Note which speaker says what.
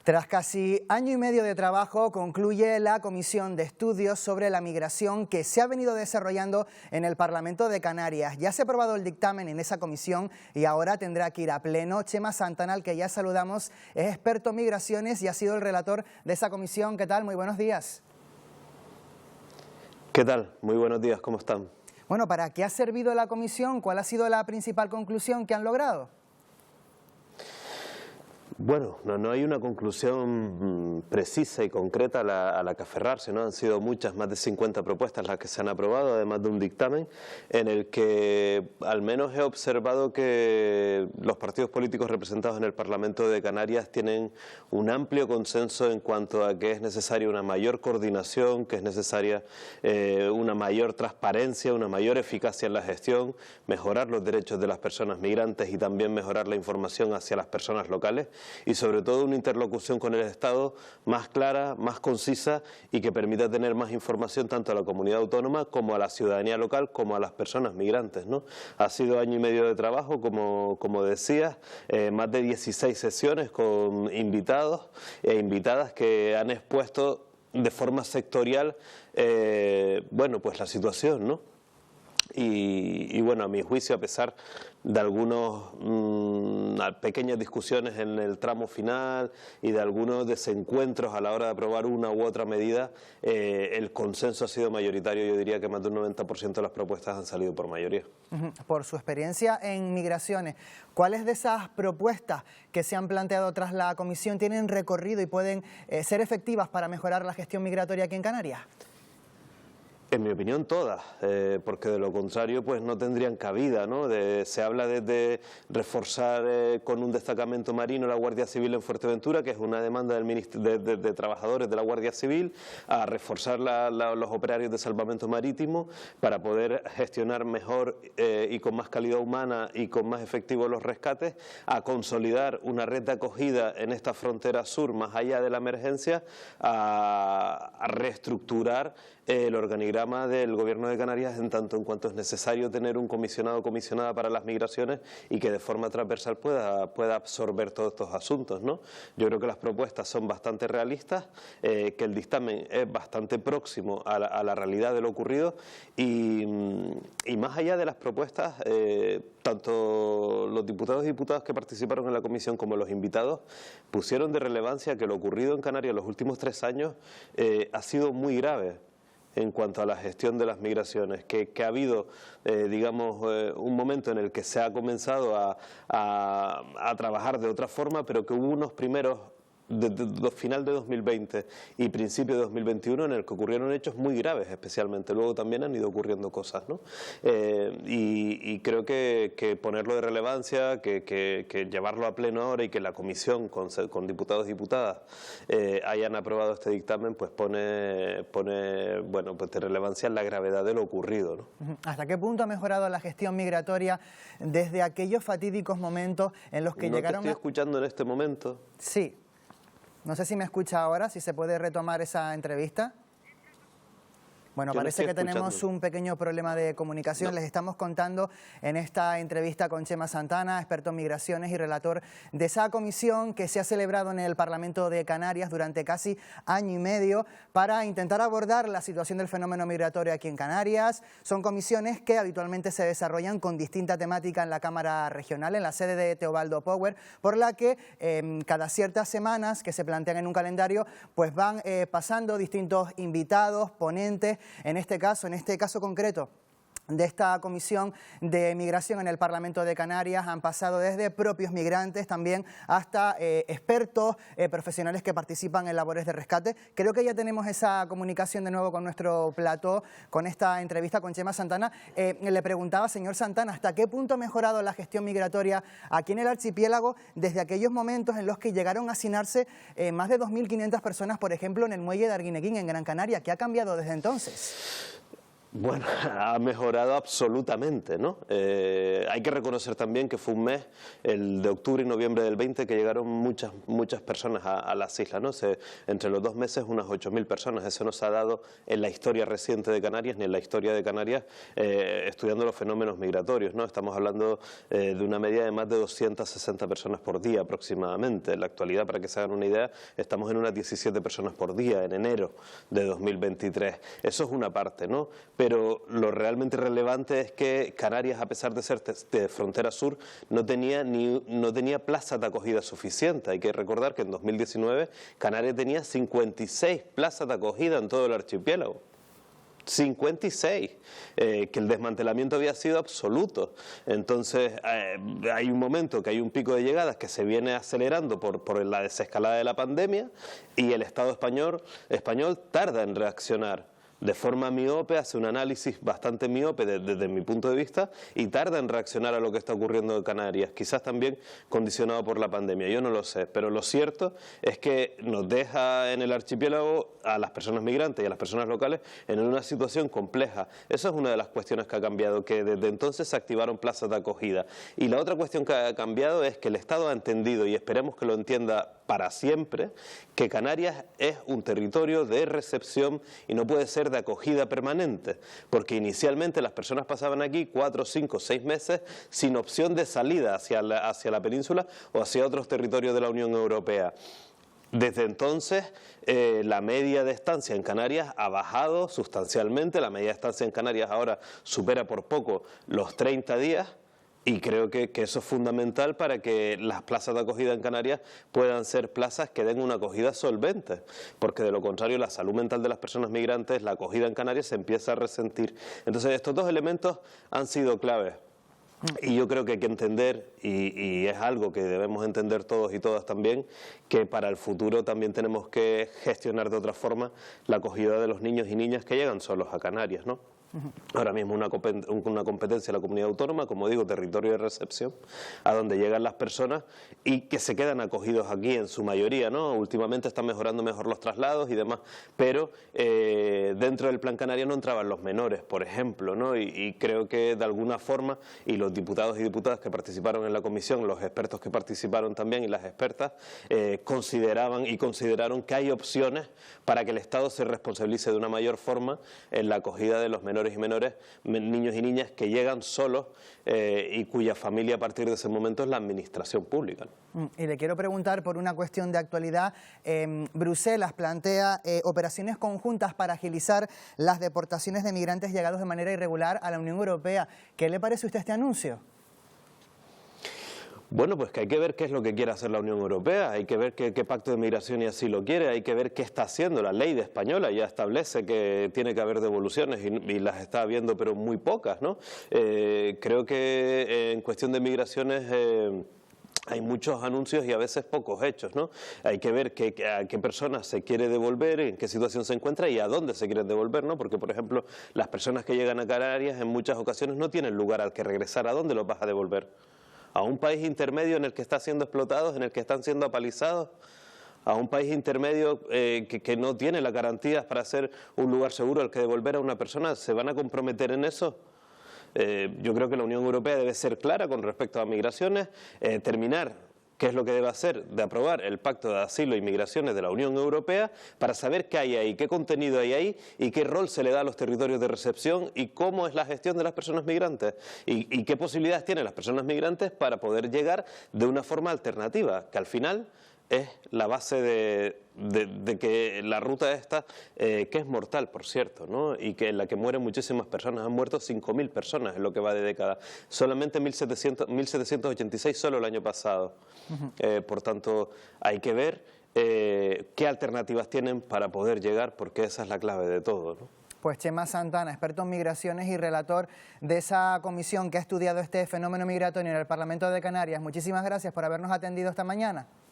Speaker 1: Tras casi año y medio de trabajo, concluye la Comisión de Estudios sobre la Migración que se ha venido desarrollando en el Parlamento de Canarias. Ya se ha aprobado el dictamen en esa comisión y ahora tendrá que ir a pleno. Chema Santana, al que ya saludamos, es experto en migraciones y ha sido el relator de esa comisión. ¿Qué tal? Muy buenos días.
Speaker 2: ¿Qué tal? Muy buenos días, ¿cómo están?
Speaker 1: Bueno, ¿para qué ha servido la comisión? ¿Cuál ha sido la principal conclusión que han logrado?
Speaker 2: Bueno, no hay una conclusión precisa y concreta a la que aferrarse, ¿no? Han sido muchas, más de 50 propuestas las que se han aprobado, además de un dictamen en el que al menos he observado que los partidos políticos representados en el Parlamento de Canarias tienen un amplio consenso en cuanto a que es necesaria una mayor coordinación, que es necesaria una mayor transparencia, una mayor eficacia en la gestión, mejorar los derechos de las personas migrantes y también mejorar la información hacia las personas locales. Y sobre todo una interlocución con el Estado más clara, más concisa y que permita tener más información tanto a la comunidad autónoma como a la ciudadanía local como a las personas migrantes, ¿no? Ha sido año y medio de trabajo, como decías, más de 16 sesiones con invitados e invitadas que han expuesto de forma sectorial bueno, pues la situación, ¿no? Y bueno, a mi juicio, a pesar de algunas pequeñas discusiones en el tramo final y de algunos desencuentros a la hora de aprobar una u otra medida, el consenso ha sido mayoritario. Yo diría que más de un 90% de las propuestas han salido por mayoría.
Speaker 1: Por su experiencia en migraciones, ¿cuáles de esas propuestas que se han planteado tras la comisión tienen recorrido y pueden ser efectivas para mejorar la gestión migratoria aquí en Canarias?
Speaker 2: En mi opinión todas, porque de lo contrario pues no tendrían cabida, ¿no? Se habla de reforzar con un destacamento marino la Guardia Civil en Fuerteventura, que es una demanda de trabajadores de la Guardia Civil, a reforzar los operarios de salvamento marítimo para poder gestionar mejor y con más calidad humana y con más efectivo los rescates, a consolidar una red de acogida en esta frontera sur más allá de la emergencia, a reestructurar el organigrama del Gobierno de Canarias en tanto en cuanto es necesario tener un comisionado o comisionada para las migraciones y que de forma transversal pueda absorber todos estos asuntos, ¿no? Yo creo que las propuestas son bastante realistas, que el dictamen es bastante próximo a la realidad de lo ocurrido y más allá de las propuestas, tanto los diputados y diputadas que participaron en la comisión como los invitados pusieron de relevancia que lo ocurrido en Canarias en los últimos 3 años ha sido muy grave en cuanto a la gestión de las migraciones, que ha habido, digamos, un momento en el que se ha comenzado a trabajar de otra forma, pero que hubo unos primeros, final de 2020 y principio de 2021, en el que ocurrieron hechos muy graves, especialmente. Luego también han ido ocurriendo cosas, ¿no? Y creo que ponerlo de relevancia, que llevarlo a pleno ahora y que la comisión con diputados y diputadas hayan aprobado este dictamen, pues pone bueno, pues de relevancia la gravedad de lo ocurrido, ¿no?
Speaker 1: ¿Hasta qué punto ha mejorado la gestión migratoria desde aquellos fatídicos momentos en los que llegaron?
Speaker 2: ¿No te estoy escuchando en este momento?
Speaker 1: Sí. No sé si me escucha ahora, si se puede retomar esa entrevista. Bueno, parece que tenemos un pequeño problema de comunicación. No. Les estamos contando en esta entrevista con Chema Santana, experto en migraciones y relator de esa comisión que se ha celebrado en el Parlamento de Canarias durante casi año y medio para intentar abordar la situación del fenómeno migratorio aquí en Canarias. Son comisiones que habitualmente se desarrollan con distinta temática en la Cámara Regional, en la sede de Teobaldo Power, por la que cada ciertas semanas que se plantean en un calendario, pues van pasando distintos invitados, ponentes. En este caso concreto de esta comisión de migración en el Parlamento de Canarias han pasado desde propios migrantes también hasta expertos, profesionales que participan en labores de rescate. Creo que ya tenemos esa comunicación de nuevo con nuestro plató, con esta entrevista con Chema Santana. Le preguntaba, señor Santana, ¿hasta qué punto ha mejorado la gestión migratoria aquí en el archipiélago desde aquellos momentos en los que llegaron a hacinarse más de 2.500 personas, por ejemplo, en el muelle de Arguineguín, en Gran Canaria? ¿Qué ha cambiado desde entonces?
Speaker 2: Bueno, ha mejorado absolutamente, ¿no? Hay que reconocer también que fue un mes, el de octubre y noviembre del 20, que llegaron muchas personas a las islas, ¿no? Entre los 2 meses unas 8.000 personas. Eso no se ha dado en la historia reciente de Canarias, ni en la historia de Canarias, estudiando los fenómenos migratorios, ¿no? Estamos hablando de una media de más de 260 personas por día aproximadamente. En la actualidad, para que se hagan una idea, estamos en unas 17 personas por día en enero de 2023. Eso es una parte, ¿no? Pero lo realmente relevante es que Canarias, a pesar de ser de frontera sur, no tenía plazas de acogida suficiente. Hay que recordar que en 2019 Canarias tenía 56 plazas de acogida en todo el archipiélago. 56, que el desmantelamiento había sido absoluto. Entonces hay un momento que hay un pico de llegadas que se viene acelerando por la desescalada de la pandemia, y el Estado español tarda en reaccionar. De forma miope, hace un análisis bastante miope desde mi punto de vista, y tarda en reaccionar a lo que está ocurriendo en Canarias, quizás también condicionado por la pandemia, yo no lo sé, pero lo cierto es que nos deja en el archipiélago a las personas migrantes y a las personas locales en una situación compleja. Eso es una de las cuestiones que ha cambiado, que desde entonces se activaron plazas de acogida. Y la otra cuestión que ha cambiado es que el Estado ha entendido, y esperemos que lo entienda para siempre, que Canarias es un territorio de recepción y no puede ser de acogida permanente, porque inicialmente las personas pasaban aquí 4, 5, 6 meses sin opción de salida hacia la península o hacia otros territorios de la Unión Europea. Desde entonces, la media de estancia en Canarias ha bajado sustancialmente. La media de estancia en Canarias ahora supera por poco los 30 días. Y creo que eso es fundamental para que las plazas de acogida en Canarias puedan ser plazas que den una acogida solvente, porque de lo contrario la salud mental de las personas migrantes, la acogida en Canarias se empieza a resentir. Entonces estos dos elementos han sido claves. Y yo creo que hay que entender, y es algo que debemos entender todos y todas también, que para el futuro también tenemos que gestionar de otra forma la acogida de los niños y niñas que llegan solos a Canarias, ¿no? Ahora mismo una competencia de la comunidad autónoma, como digo, territorio de recepción, a donde llegan las personas y que se quedan acogidos aquí en su mayoría, ¿no? Últimamente están mejorando mejor los traslados y demás, pero dentro del Plan Canaria no entraban los menores, por ejemplo, ¿no? Y creo que de alguna forma, y los diputados y diputadas que participaron en la comisión, los expertos que participaron también y las expertas, consideraron que hay opciones para que el Estado se responsabilice de una mayor forma en la acogida de los menores y menores, niños y niñas que llegan solos y cuya familia a partir de ese momento es la administración pública.
Speaker 1: Y le quiero preguntar por una cuestión de actualidad. Bruselas plantea operaciones conjuntas para agilizar las deportaciones de migrantes llegados de manera irregular a la Unión Europea. ¿Qué le parece a usted este anuncio?
Speaker 2: Bueno, pues que hay que ver qué es lo que quiere hacer la Unión Europea, hay que ver qué pacto de migración y asilo quiere, hay que ver qué está haciendo. La ley española ya establece que tiene que haber devoluciones y las está habiendo, pero muy pocas, ¿no? Creo que en cuestión de migraciones hay muchos anuncios y a veces pocos hechos, ¿no? Hay que ver a qué personas se quiere devolver, en qué situación se encuentra y a dónde se quieren devolver, ¿no? Porque, por ejemplo, las personas que llegan a Canarias en muchas ocasiones no tienen lugar al que regresar. ¿A dónde los vas a devolver? ¿A un país intermedio en el que están siendo explotados, en el que están siendo apalizados? ¿A un país intermedio que no tiene las garantías para ser un lugar seguro al que devolver a una persona? ¿Se van a comprometer en eso? Yo creo que la Unión Europea debe ser clara con respecto a migraciones, terminar qué es lo que debe hacer, de aprobar el Pacto de Asilo y Migraciones de la Unión Europea para saber qué hay ahí, qué contenido hay ahí y qué rol se le da a los territorios de recepción y cómo es la gestión de las personas migrantes y qué posibilidades tienen las personas migrantes para poder llegar de una forma alternativa, que al final es la base de que la ruta esta, que es mortal, por cierto, ¿no? Y que en la que mueren muchísimas personas, han muerto 5.000 personas en lo que va de década, solamente 1.786 solo el año pasado. Por tanto, hay que ver qué alternativas tienen para poder llegar, porque esa es la clave de todo, ¿no?
Speaker 1: Pues Chema Santana, experto en migraciones y relator de esa comisión que ha estudiado este fenómeno migratorio en el Parlamento de Canarias. Muchísimas gracias por habernos atendido esta mañana.